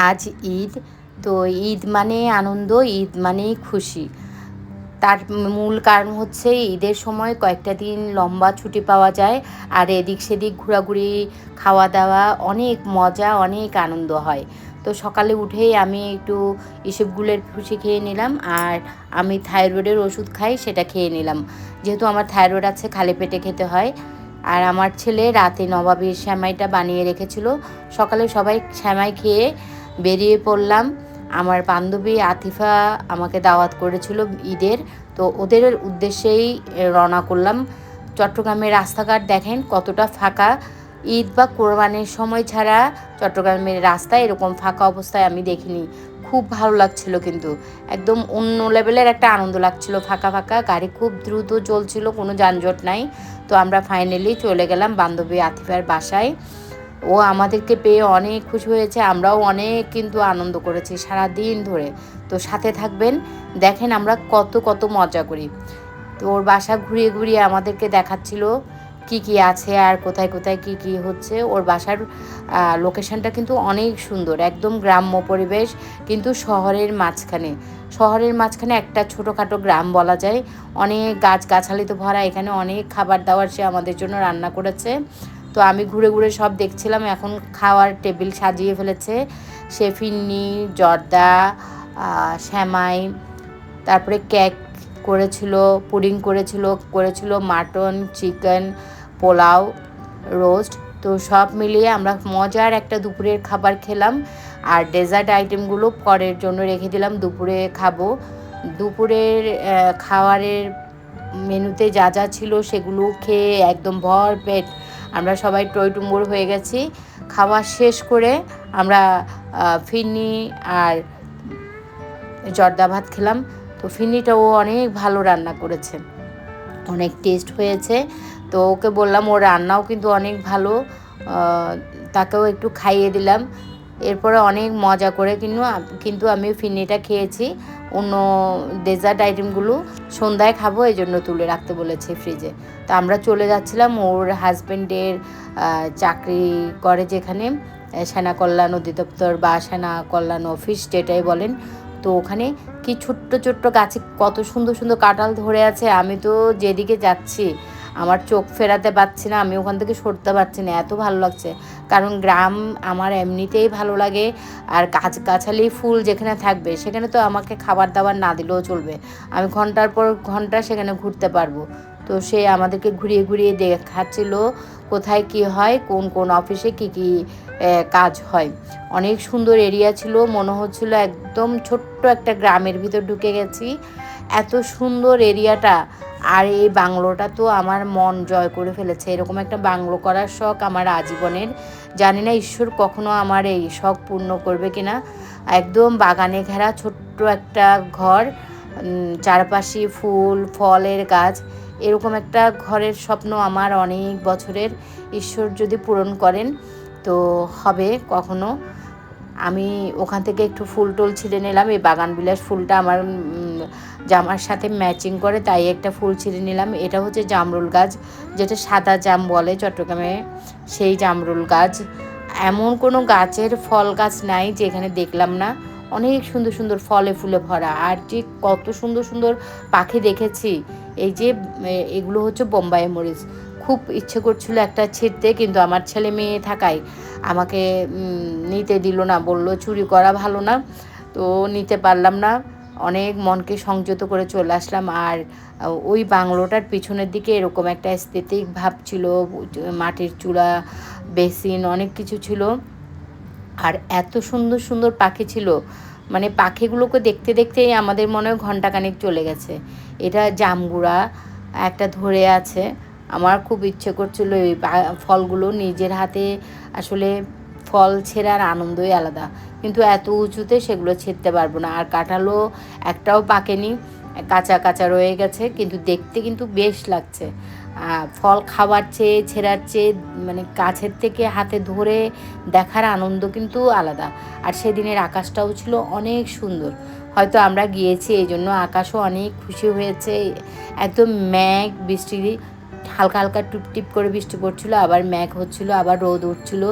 আজ ঈদ। তো ঈদ মানে আনন্দ, ঈদ মানেই খুশি। তার মূল কারণ হচ্ছে ঈদের সময় কয়েকটা দিন লম্বা ছুটি পাওয়া যায়, আর এদিক সেদিক ঘোরাঘুরি, খাওয়া দাওয়া, অনেক মজা, অনেক আনন্দ হয়। তো সকালে উঠেই আমি একটু ইসবগুলের ভুসি খেয়ে নিলাম, আর আমি থাইরয়েডের ওষুধ খাই, সেটা খেয়ে নিলাম। যেহেতু আমার থাইরয়েড আছে, খালি পেটে খেতে হয়। আর আমার ছেলে রাতে নবাবের সেমাইটা বানিয়ে রেখেছিল। সকালে সবাই সেমাই খেয়ে বেরিয়ে পড়লাম। আমার বান্ধবী আতিফা আমাকে দাওয়াত করেছিল ঈদের, তো ওদের উদ্দেশ্যেই রওনা করলাম। চট্টগ্রামের রাস্তাঘাট দেখেন কতটা ফাঁকা। ঈদ বা কোরবানির সময় ছাড়া চট্টগ্রামের রাস্তা এরকম ফাঁকা অবস্থায় আমি দেখিনি। খুব ভালো লাগছিল, কিন্তু একদম অন্য লেভেলের একটা আনন্দ লাগছিল। ফাঁকা ফাঁকা গাড়ি খুব দ্রুত চলছিল, কোনো যানজট নাই। তো আমরা ফাইনালি চলে গেলাম বান্ধবী আতিফার বাসায়। ও আমাদেরকে পেয়ে অনেক খুশি হয়েছে, আমরাও অনেক কিন্তু আনন্দ করেছি সারা দিন ধরে। তো সাথে থাকবেন, দেখেন আমরা কত কত মজা করি। তো ওর বাসা ঘুরিয়ে ঘুরিয়ে আমাদেরকে দেখাচ্ছিল কি কি আছে আর কোথায় কোথায় কি কি হচ্ছে। ওর বাসার লোকেশনটা কিন্তু অনেক সুন্দর, একদম গ্রাম্য পরিবেশ, কিন্তু শহরের মাঝখানে একটা ছোটোখাটো গ্রাম বলা যায়। অনেক গাছগাছালিতে ভরা, এখানে অনেক খাবার দাবার সে আমাদের জন্য রান্না করেছে। তো আমি ঘুরে ঘুরে সব দেখছিলাম। এখন খাওয়ার টেবিল সাজিয়ে ফেলেছে। সে ফিন্নি, জর্দা, সেমাই, তারপরে কেক করেছিল, পুডিং করেছিল মাটন, চিকেন, পোলাও, রোস্ট। তো সব মিলিয়ে আমরা মজার একটা দুপুরের খাবার খেলাম। আর ডেজার্ট আইটেমগুলো পরের জন্য রেখে দিলাম, দুপুরে খাবো। দুপুরের খাবারের মেনুতে যা যা ছিল সেগুলো খেয়ে একদম ভর পেট আমরা সবাই টইটুম্বুর হয়ে গেছি। খাওয়া শেষ করে আমরা ফিরনি আর জর্দা ভাত খেলাম। তো ফিরনিটাও অনেক ভালো রান্না করেছে, অনেক টেস্ট হয়েছে। তো ওকে বললাম, ওর রান্নাও কিন্তু অনেক ভালো, তাকেও একটু খাইয়ে দিলাম। এরপরে অনেক মজা করে কিন্তু আমি ফিরনিটা খেয়েছি। অন্য ডেজার্ট আইটেমগুলো সন্ধ্যায় খাবো, এই জন্য তুলে রাখতে বলেছে ফ্রিজে। তো আমরা চলে যাচ্ছিলাম। ওর হাজব্যান্ডের চাকরি করে যেখানে, সেনা কল্যাণ অধিদপ্তর বা সেনা কল্যাণ অফিস যেটাই বলেন। তো ওখানে কি ছোট্ট ছোট্ট গাছে কত সুন্দর সুন্দর কাঁঠাল ধরে আছে। আমি তো যেদিকে যাচ্ছি আমার চোখ ফেরাতে পারছি না, আমি ওখান থেকে সরতে পারছি না, এত ভালো লাগছে। কারণ গ্রাম আমার এমনিতেই ভালো লাগে, আর গাছগাছালি ফুল যেখানে থাকবে সেখানে তো আমাকে খাবার দাবার না দিলেও চলবে, আমি ঘন্টার পর ঘন্টা সেখানে ঘুরতে পারবো। তো সে আমাদেরকে ঘুরিয়ে ঘুরিয়ে দেখাচ্ছিল কোথায় কি হয়, কোন কোন অফিসে কি কি কাজ হয়। অনেক সুন্দর এরিয়া ছিল, মনে হচ্ছিল একদম ছোট্ট একটা গ্রামের ভিতর ঢুকে গেছি, এত সুন্দর এরিয়াটা। আর এই বাংলোটা তো আমার মন জয় করে ফেলেছে। এরকম একটা বাংলো করার শখ আমার আজীবনের। জানি না ঈশ্বর কখনো আমার এই শখ পূর্ণ করবে কিনা। একদম বাগানে ঘেরা ছোট্ট একটা ঘর, চারপাশে ফুল ফলের গাছ, এরকম একটা ঘরের স্বপ্ন আমার অনেক বছরের। ঈশ্বর যদি পূরণ করেন তো হবে কখনো। আমি ওখান থেকে একটু ফুল টুল ছিঁড়ে নিলাম। এই বাগানবিলাস ফুলটা আমার জামার সাথে ম্যাচিং করে, তাই একটা ফুল ছিঁড়ে নিলাম। এটা হচ্ছে জামরুল গাছ, যেটা সাদা জাম বলে চট্টগ্রামে, সেই জামরুল গাছ। এমন কোনো গাছের ফল গাছ নাই যেখানে দেখলাম না। অনেক সুন্দর সুন্দর ফলে ফুলে ভরা, আর যে কত সুন্দর সুন্দর পাখি দেখেছি। এই যে এগুলো হচ্ছে বোম্বাই মরিচ। খুব ইচ্ছে করছিল একটা ছিঁড়তে, কিন্তু আমার ছেলে মেয়ে থাকায় আমাকে নিতে দিল না, বলল চুরি করা ভালো না। তো নিতে পারলাম না, অনেক মনকে সংযত করে চলে আসলাম। আর ওই বাংলোটার পিছনের দিকে এরকম একটা এস্থেটিক ভাব ছিল, মাটির চূড়া, বেসিন, অনেক কিছু ছিল। আর এত সুন্দর সুন্দর পাখি ছিল, মানে পাখিগুলোকে দেখতে দেখতেই আমাদের মনে হয় ঘণ্টাখানেক চলে গেছে। এটা জামগুড়া একটা ধরে আছে, আমার খুব ইচ্ছে করছিল এই ফলগুলো নিজের হাতে, আসলে ফল ছেঁড়ার আনন্দই আলাদা, কিন্তু এত উঁচুতে সেগুলো ছিঁড়তে পারবো না। আর কাঁঠালও একটাও পাকেনি, কাঁচা কাঁচা রয়ে গেছে, কিন্তু দেখতে কিন্তু বেশ লাগছে। ফল খাওয়ার চেয়ে ছেঁড়ার চেয়ে মানে গাছের থেকে হাতে ধরে দেখার আনন্দ কিন্তু আলাদা। আর সেদিনের আকাশটাও ছিল অনেক সুন্দর। হয়তো আমরা গিয়েছি এই জন্য আকাশও অনেক খুশি হয়েছে। একদম মেঘ বৃষ্টি, হালকা হালকা টুপটিপ করে বৃষ্টি পড়ছিল, আবার মেঘ হচ্ছিল, আবার রোদ উঠছিল।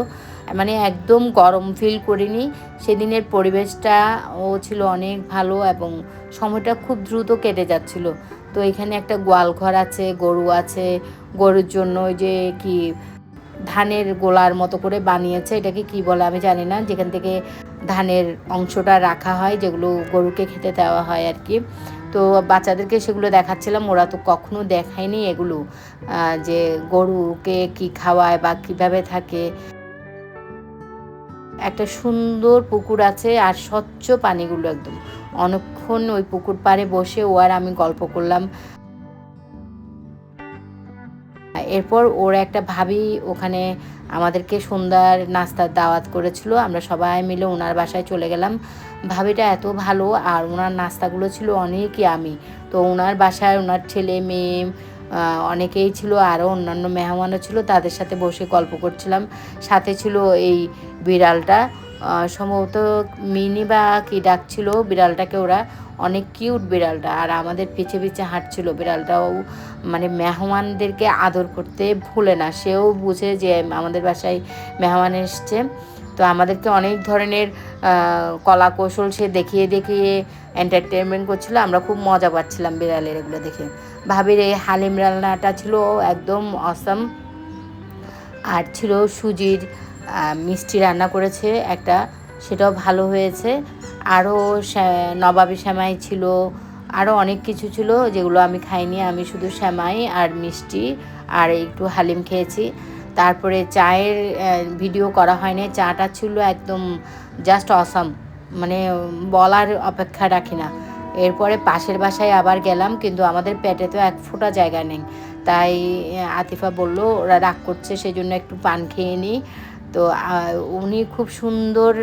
মানে একদম গরম ফিল করিনি। সেদিনের পরিবেশটাও ছিল অনেক ভালো এবং সময়টা খুব দ্রুত কেটে যাচ্ছিল। তো এখানে একটা গোয়াল ঘর আছে, গরু আছে। গরুর জন্য ওই যে কি ধানের গোলার মতো করে বানিয়েছে, এটাকে কি বলে আমি জানি না, যেখান থেকে ধানের অংশটা রাখা হয়, যেগুলো গরুকে খেতে দেওয়া হয় আর কি। তো বাচ্চাদেরকে সেগুলো দেখাচ্ছিলাম, ওরা তো কখনো দেখায়নি এগুলো, যে গরুকে কি খাওয়ায় বা কিভাবে থাকে। একটা সুন্দর পুকুর আছে আর স্বচ্ছ পানিগুলো একদম। অনেকক্ষণ ওই পুকুর পাড়ে বসে ও আর আমি গল্প করলাম। এরপর ওর একটা ভাবি ওখানে আমাদেরকে সন্ধ্যার নাস্তার দাওয়াত করেছিল, আমরা সবাই মিলে ওনার বাসায় চলে গেলাম। ভাবিটা এত ভালো আর ওনার নাস্তাগুলো ছিল অনেক ইয়ামি। তো ওনার বাসায় ওনার ছেলে মেয়ে অনেকেই ছিল, আরও অন্যান্য মেহমানও ছিল, তাদের সাথে বসে গল্প করছিলাম। সাথে ছিল এই বিড়ালটা, সম্ভবত মিনি বা কী ডাকছিল বিড়ালটাকে ওরা। অনেক কিউট বিড়ালটা, আর আমাদের পিছে পিছে হাঁটছিল বিড়ালটাও। মানে মেহমানদেরকে আদর করতে ভুলে না, সেও বুঝে যে আমাদের বাসায় মেহমান এসছে। তো আমাদেরকে অনেক ধরনের কলা কৌশল সে দেখিয়ে দেখিয়ে এন্টারটেনমেন্ট করছিল, আমরা খুব মজা পাচ্ছিলাম বিড়ালের এগুলো দেখে। ভাবির এই হালিম রান্নাটা ছিল একদম অসাম। আর ছিল সুজির মিষ্টি রান্না করেছে একটা, সেটাও ভালো হয়েছে। আরও নবাবী সেমাই ছিল, আরও অনেক কিছু ছিল যেগুলো আমি খাইনি, আমি শুধু সেমাই আর মিষ্টি আর একটু হালিম খেয়েছি। তারপরে চায়ের ভিডিও করা হয়নি, চাটা ছিল একদম জাস্ট অসাম, মানে বলার অপেক্ষা রাখি না। এরপরে পাশের বাসায় আবার গেলাম, কিন্তু আমাদের পেটে তো এক ফোঁটা জায়গা নেই। তাই আতিফা বলল ওরা রাগ করছে, সেই জন্য একটু পান খেয়ে নিই। তো উনি খুব সুন্দর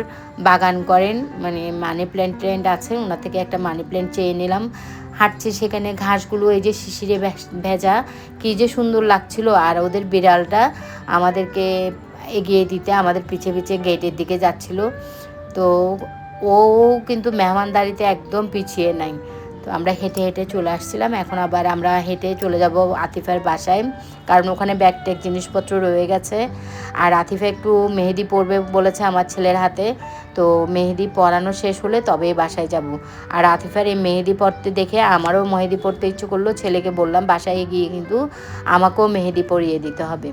বাগান করেন, মানে মানি প্ল্যান্ট আছে, ওনার থেকে একটা মানি প্ল্যান্ট চেয়ে নিলাম। হাঁটছি সেখানে ঘাসগুলো এই যে শিশিরে ভেজা, কী যে সুন্দর লাগছিল। আর ওদের বিড়ালটা আমাদেরকে এগিয়ে দিতে আমাদের পিছে পিছে গেটের দিকে যাচ্ছিল। তো ও কিন্তু মেহমানদারিতে একদম পিছিয়ে নাই। তো আমরা হেঁটে হেঁটে চলে আসছিলাম, এখন আবার আমরা হেঁটে চলে যাব আতিফার বাসায়, কারণ ওখানে ব্যাগ ট্যাগ জিনিসপত্র রয়ে গেছে। আর আতিফা একটু মেহেদি পরবে বলেছে আমার ছেলের হাতে, তো মেহেদি পরানো শেষ হলে তবে বাসায় যাব। আর আতিফার এই মেহেদি পরতে দেখে আমারও মেহেদি পরতে ইচ্ছে করলো, ছেলেকে বললাম বাসায় গিয়ে কিন্তু আমাকেও মেহেদি পরিয়ে দিতে হবে।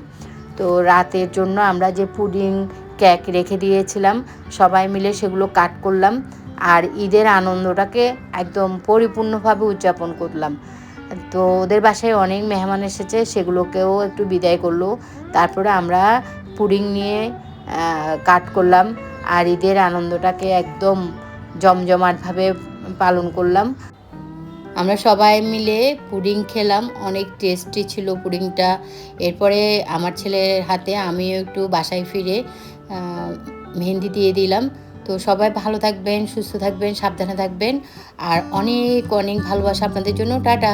তো রাতের জন্য আমরা যে পুডিং কেক রেখে দিয়েছিলাম, সবাই মিলে সেগুলো কাট করলাম আর ঈদের আনন্দটাকে একদম পরিপূর্ণভাবে উদযাপন করলাম। তো ওদের বাসায় অনেক মেহমান এসেছে, সেগুলোকেও একটু বিদায় করলো। তারপরে আমরা পুডিং নিয়ে কাট করলাম আর ঈদের আনন্দটাকে একদম জমজমাটভাবে পালন করলাম। আমরা সবাই মিলে পুডিং খেলাম, অনেক টেস্টি ছিল পুডিংটা। এরপরে আমার ছেলের হাতে আমিও একটু বাসায় ফিরে মেহেন্দি দিয়ে দিলাম। তো সবাই ভালো থাকবেন, সুস্থ থাকবেন, সাবধানে থাকবেন, আর অনেক অনেক ভালোবাসা আপনাদের জন্য। টাটা।